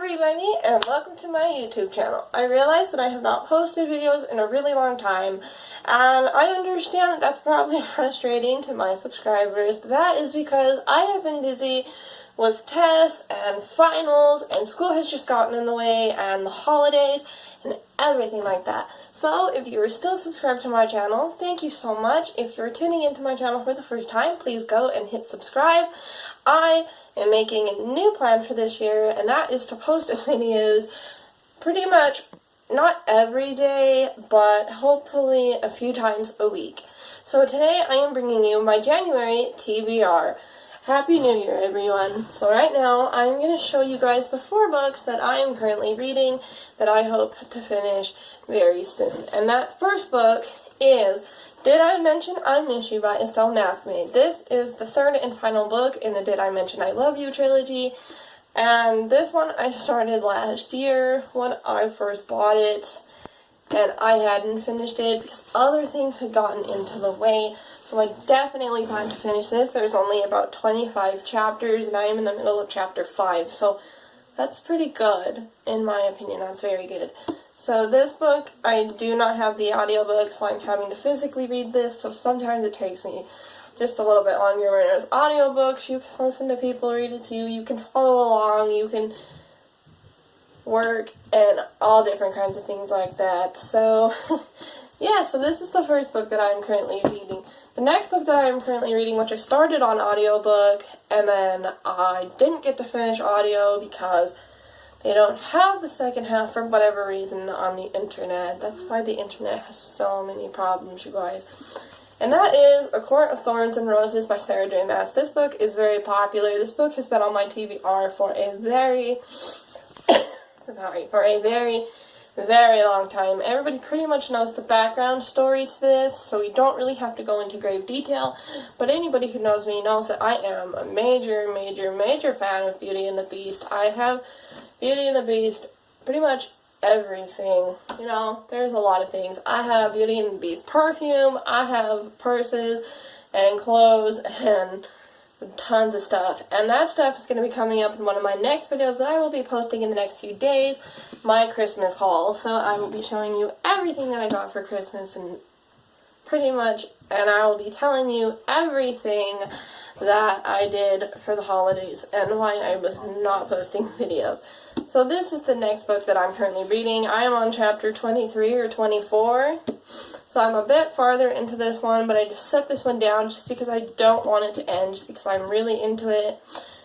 everybody, and welcome to my YouTube channel. I realize that I have not posted videos in a really long time, and I understand that that's probably frustrating to my subscribers. That is because I have been busy with tests and finals, and school has just gotten in the way, and the holidays, and everything like that. So, if you are still subscribed to my channel, thank you so much. If you're tuning into my channel for the first time, please go and hit subscribe. I am making a new plan for this year, and that is to post videos pretty much not every day, but hopefully a few times a week. So today I am bringing you my January TBR. Happy New Year, everyone. So right now, I'm going to show you guys the 4 books that I am currently reading that I hope to finish very soon. And that first book is Did I Mention I Miss You by Estelle Mathmaid. This is the 3rd and final book in the Did I Mention I Love You trilogy. And this one I started last year when I first bought it. And I hadn't finished it because other things had gotten into the way. So I definitely plan to finish this. There's only about 25 chapters, and I am in the middle of chapter 5. So that's pretty good, in my opinion. That's very good. So this book, I do not have the audiobook, so I'm having to physically read this. So sometimes it takes me just a little bit longer. Whereas audiobooks, you can listen to people read it to you. You can follow along. You can work and all different kinds of things like that. So yeah, so this is the first book that I'm currently reading. The next book that I'm currently reading, which I started on audiobook, and then I didn't get to finish audio because they don't have the second half for whatever reason on the internet. That's why the internet has so many problems, you guys. And that is A Court of Thorns and Roses by Sarah J. Maas. This book is very popular. This book has been on my TBR for a very very long time. Everybody pretty much knows the background story to this, so we don't really have to go into grave detail, but anybody who knows me knows that I am a major fan of Beauty and the Beast. I have Beauty and the Beast, pretty much everything. You know, there's a lot of things. I have Beauty and the Beast perfume, I have purses, and clothes, and tons of stuff, and that stuff is going to be coming up in one of my next videos that I will be posting in the next few days, my Christmas haul. So I will be showing you everything that I got for Christmas, and pretty much, and I will be telling you everything that I did for the holidays and why I was not posting videos. So this is the next book that I'm currently reading. I am on chapter 23 or 24. So I'm a bit farther into this one, but I just set this one down just because I don't want it to end, just because I'm really into it,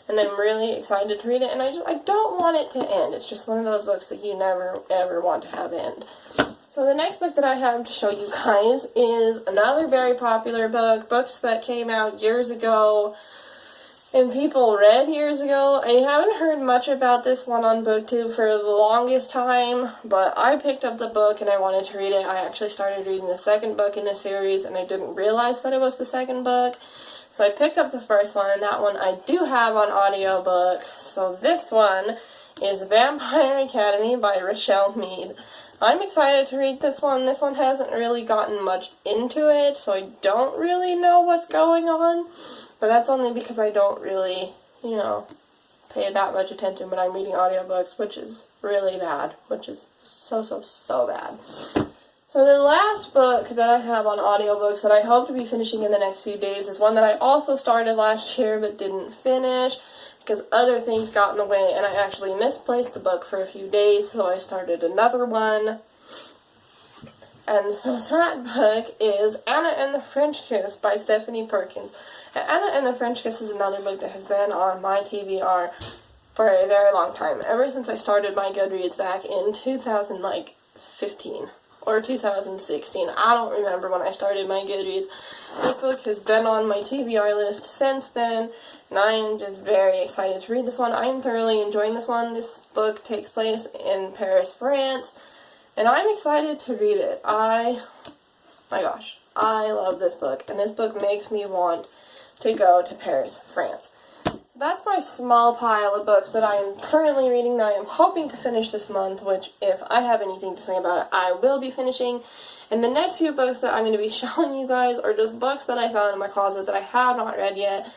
and I'm really excited to read it, and I don't want it to end. It's just one of those books that you never, ever want to have end. So the next book that I have to show you guys is another very popular book, books that came out years ago, and people read years ago. I haven't heard much about this one on BookTube for the longest time, but I picked up the book and I wanted to read it. I actually started reading the second book in the series, and I didn't realize that it was the second book. So I picked up the first one, and that one I do have on audiobook. So this one is Vampire Academy by Rochelle Mead. I'm excited to read this one. This one hasn't really gotten much into it, so I don't really know what's going on. But that's only because I don't really, pay that much attention when I'm reading audiobooks, which is really bad, which is so bad. So the last book that I have on audiobooks that I hope to be finishing in the next few days is one that I also started last year but didn't finish because other things got in the way, and I actually misplaced the book for a few days, so I started another one. And so that book is Anna and the French Kiss by Stephanie Perkins. And Anna and the French Kiss is another book that has been on my TBR for a very long time. Ever since I started my Goodreads back in 2015 or 2016. I don't remember when I started my Goodreads. This book has been on my TBR list since then, and I am just very excited to read this one. I am thoroughly enjoying this one. This book takes place in Paris, France, and I'm excited to read it. My gosh, I love this book, and this book makes me want to go to Paris, France. So that's my small pile of books that I am currently reading that I am hoping to finish this month, which, if I have anything to say about it, I will be finishing. And the next few books that I'm going to be showing you guys are just books that I found in my closet that I have not read yet,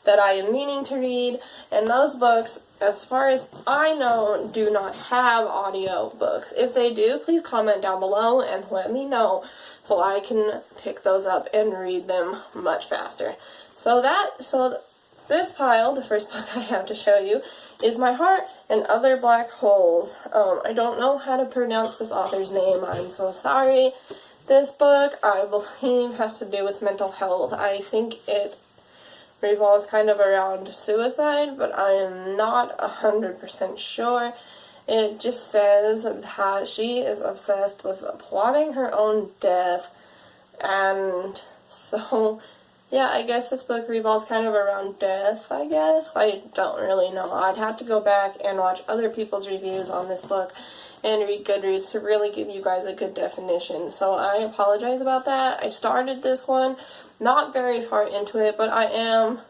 that I am meaning to read, and those books, as far as I know, do not have audio books. If they do, please comment down below and let me know so I can pick those up and read them much faster. So this pile, the first book I have to show you, is My Heart and Other Black Holes. I don't know how to pronounce this author's name. I'm so sorry. This book, I believe, has to do with mental health. I think it revolves kind of around suicide, but I am not 100% sure. It just says that she is obsessed with plotting her own death, and so, yeah, I guess this book revolves kind of around death, I guess. I don't really know. I'd have to go back and watch other people's reviews on this book and read Goodreads to really give you guys a good definition. So I apologize about that. I started this one, not very far into it, but I am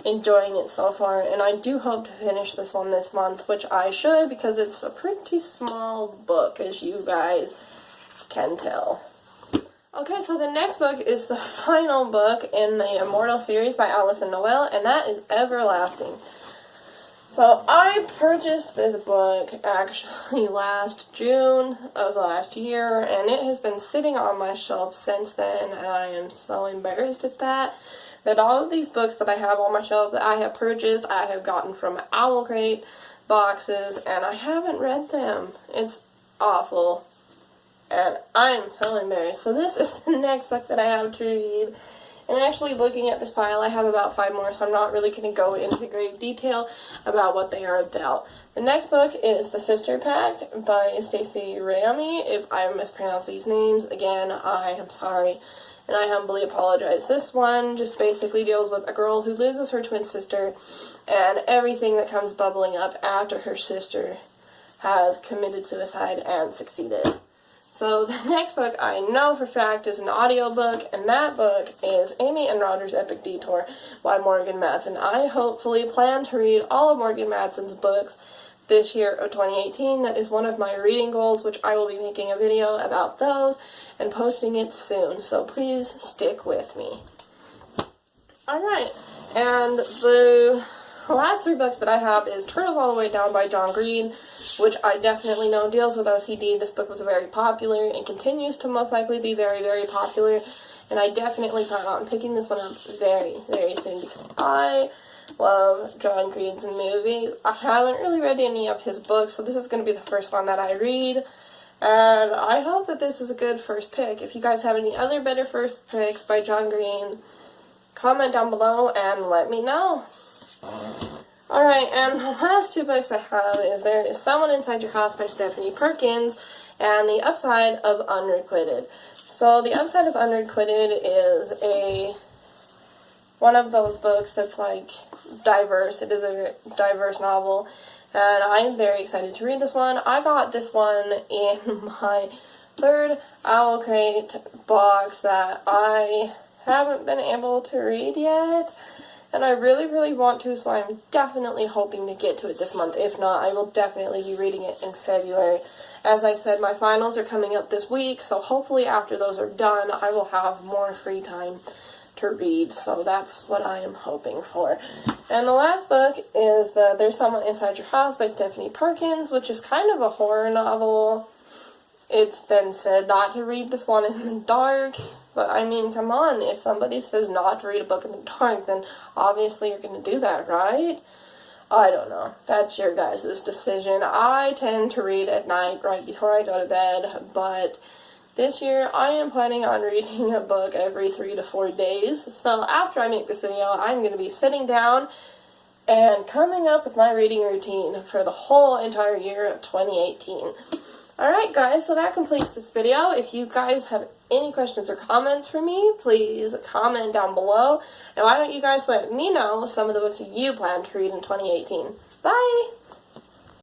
enjoying it so far, and I do hope to finish this one this month, which I should, because it's a pretty small book, as you guys can tell. Okay, so the next book is the final book in the Immortal series by Alison Noel, and that is Everlasting. So I purchased this book actually last June of last year, and it has been sitting on my shelf since then, and I am so embarrassed at that all of these books that I have on my shelf that I have purchased, I have gotten from Owl Crate boxes, and I haven't read them. It's awful, and I'm so embarrassed. So this is the next book that I have to read. And actually, looking at this pile, I have about 5 more, so I'm not really going to go into great detail about what they are about. The next book is The Sister Pact by Stacey Rami. If I mispronounce these names, again, I am sorry, and I humbly apologize. This one just basically deals with a girl who lives as her twin sister, and everything that comes bubbling up after her sister has committed suicide and succeeded. So the next book I know for fact is an audiobook, and that book is Amy and Roger's Epic Detour by Morgan Matson. I hopefully plan to read all of Morgan Matson's books this year of 2018. That is one of my reading goals, which I will be making a video about those and posting it soon. So please stick with me. Alright, and the last 3 books that I have is Turtles All the Way Down by John Green, which I definitely know deals with OCD. This book was very popular and continues to most likely be very, very popular, and I definitely plan on picking this one up very, very soon because I love John Green's movies. I haven't really read any of his books, so this is going to be the first one that I read, and I hope that this is a good first pick. If you guys have any other better first picks by John Green, comment down below and let me know. Alright, and the last 2 books I have is There Is Someone Inside Your House by Stephanie Perkins and The Upside of Unrequited. So The Upside of Unrequited is one of those books that's like diverse. It is a diverse novel, and I am very excited to read this one. I got this one in my 3rd Owl Crate box that I haven't been able to read yet. And I really, really want to, so I'm definitely hoping to get to it this month. If not, I will definitely be reading it in February. As I said, my finals are coming up this week, so hopefully after those are done, I will have more free time to read. So that's what I am hoping for. And the last book is There's Someone Inside Your House by Stephanie Perkins, which is kind of a horror novel. It's been said not to read this one in the dark. But, I mean, come on, if somebody says not to read a book in the dark, then obviously you're going to do that, right? I don't know. That's your guys' decision. I tend to read at night right before I go to bed, but this year I am planning on reading a book every 3 to 4 days. So after I make this video, I'm going to be sitting down and coming up with my reading routine for the whole entire year of 2018. Alright guys, so that completes this video. If you guys have any questions or comments for me, please comment down below. And why don't you guys let me know some of the books you plan to read in 2018. Bye!